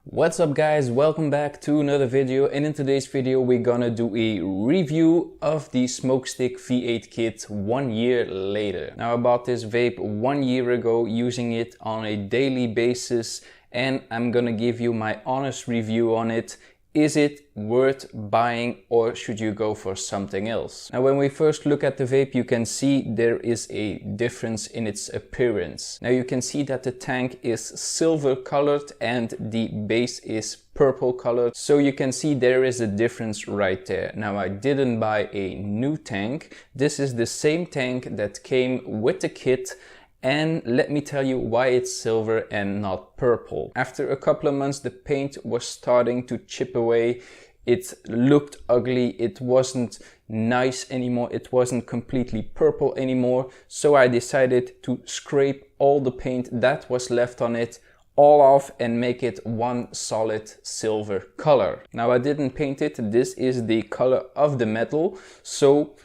What's up guys, welcome back to another video, and in today's video we're gonna do a review of the Smok Stick V8 kit 1 year later. Now I bought this vape 1 year ago, using it on a daily basis, and I'm gonna give you my honest review on it. Is it worth buying or should you go for something else? Now when we first look at the vape, you can see there is a difference in its appearance. Now you can see that the tank is silver colored and the base is purple colored. So you can see there is a difference right there. Now I didn't buy a new tank. This is the same tank that came with the kit. And let me tell you why it's silver and not purple. After a couple of months, the paint was starting to chip away. It looked ugly. It wasn't nice anymore. It wasn't completely purple anymore. So I decided to scrape all the paint that was left on it all off and make it one solid silver color. Now I didn't paint it. This is the color of the metal. So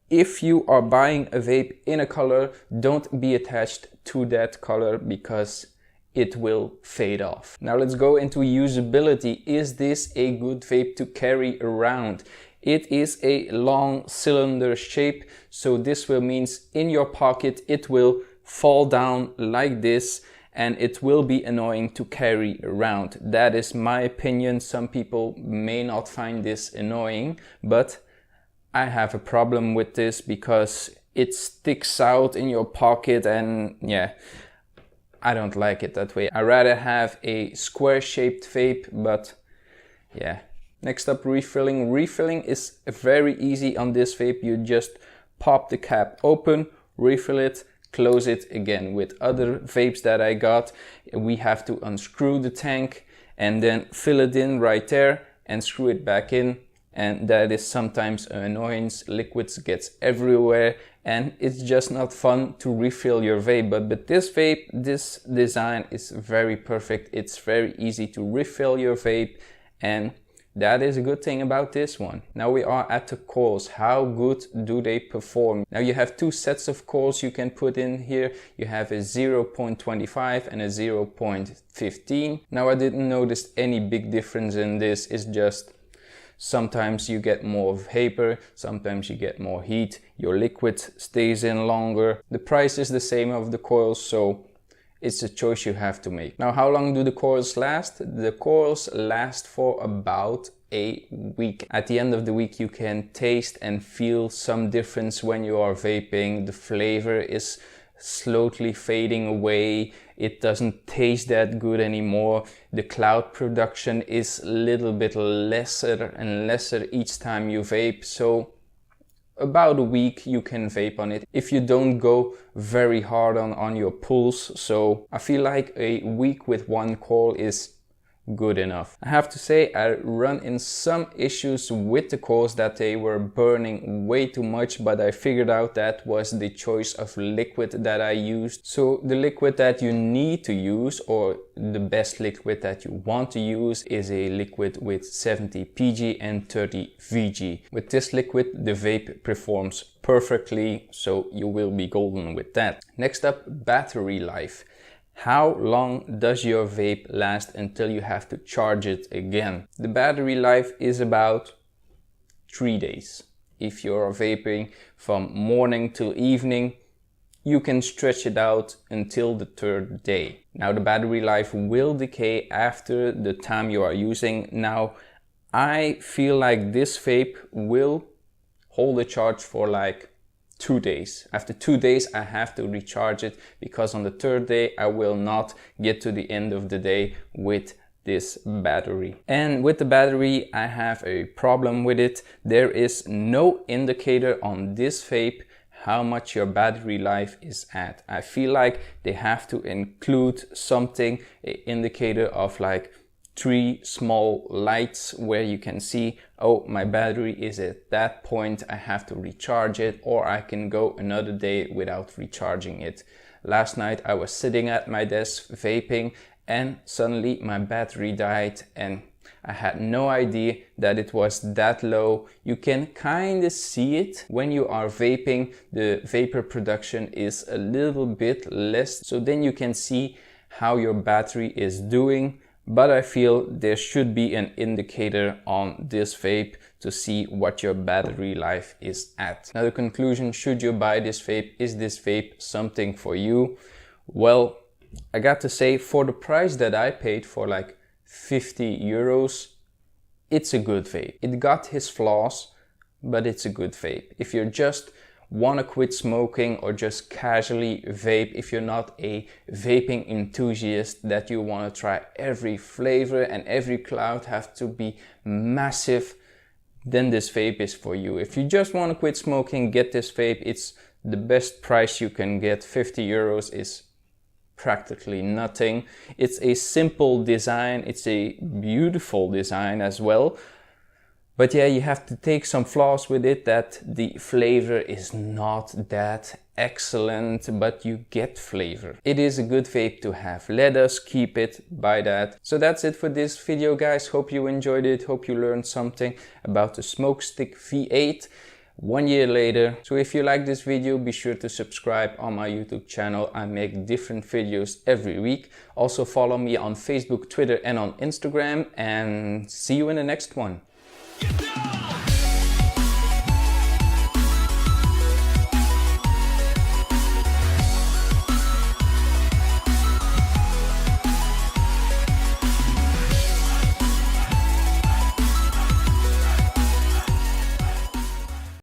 if you are buying a vape in a color, don't be attached to that color because it will fade off. Now let's go into usability. Is this a good vape to carry around? It is a long cylinder shape, so this will means in your pocket it will fall down like this, and it will be annoying to carry around. That is my opinion. Some people may not find this annoying, but I have a problem with this because it sticks out in your pocket, and yeah, I don't like it that way. I rather have a square shaped vape, but yeah. Next up, refilling. Refilling is very easy on this vape. You just pop the cap open, refill it, close it again. With other vapes that I got, we have to unscrew the tank and then fill it in right there and screw it back in. And that is sometimes an annoyance. Liquids gets everywhere and it's just not fun to refill your vape. But this vape, this design is very perfect. It's very easy to refill your vape, and that is a good thing about this one. Now we are at the coils. How good do they perform? Now you have two sets of coils you can put in here. You have a 0.25 and a 0.15. Now I didn't notice any big difference in this. It's just sometimes you get more vapor, sometimes you get more heat, your liquid stays in longer. The price is the same of the coils, so it's a choice you have to make. Now how long do the coils last? The coils last for about a week. At the end of the week you can taste and feel some difference when you are vaping. The flavor is slowly fading away. It doesn't taste that good anymore. The cloud production is a little bit lesser and lesser each time you vape. So about a week you can vape on it if you don't go very hard on your pulls. So I feel like a week with one coil is good enough. I have to say I run in some issues with the coils that they were burning way too much, but I figured out that was the choice of liquid that I used. So the liquid that you need to use, or the best liquid that you want to use, is a liquid with 70 PG and 30 VG. With this liquid the vape performs perfectly, so you will be golden with that. Next up, battery life. How long does your vape last until you have to charge it again? The battery life is about 3 days. If you're vaping from morning till evening, you can stretch it out until the 3rd day. Now the battery life will decay after the time you are using. Now I feel like this vape will hold a charge for like 2 days. After 2 days I have to recharge it, because on the 3rd day I will not get to the end of the day with this battery. And with the battery I have a problem with it. There is no indicator on this vape how much your battery life is at. I feel like they have to include something, an indicator of like 3 small lights where you can see, oh, my battery is at that point, I have to recharge it, or I can go another day without recharging it. Last night I was sitting at my desk vaping and suddenly my battery died, and I had no idea that it was that low. You can kind of see it when you are vaping. The vapor production is a little bit less, so then you can see how your battery is doing but I feel there should be an indicator on this vape to see what your battery life is at. Now the conclusion, should you buy this vape? Is this vape something for you? Well, I got to say, for the price that I paid, for like 50 euros, it's a good vape. It got his flaws, but it's a good vape. If you just want to quit smoking or just casually vape, if you're not a vaping enthusiast that you want to try every flavor and every cloud have to be massive, then this vape is for you. If you just want to quit smoking, get this vape. It's the best price you can get. 50 euros is practically nothing. It's a simple design, it's a beautiful design as well. But yeah, you have to take some flaws with it, that the flavor is not that excellent, but you get flavor. It is a good vape to have. Let us keep it by that. So that's it for this video, guys. Hope you enjoyed it. Hope you learned something about the Smok Stick V8 1 year later. So if you like this video, be sure to subscribe on my YouTube channel. I make different videos every week. Also follow me on Facebook, Twitter and on Instagram, and see you in the next one.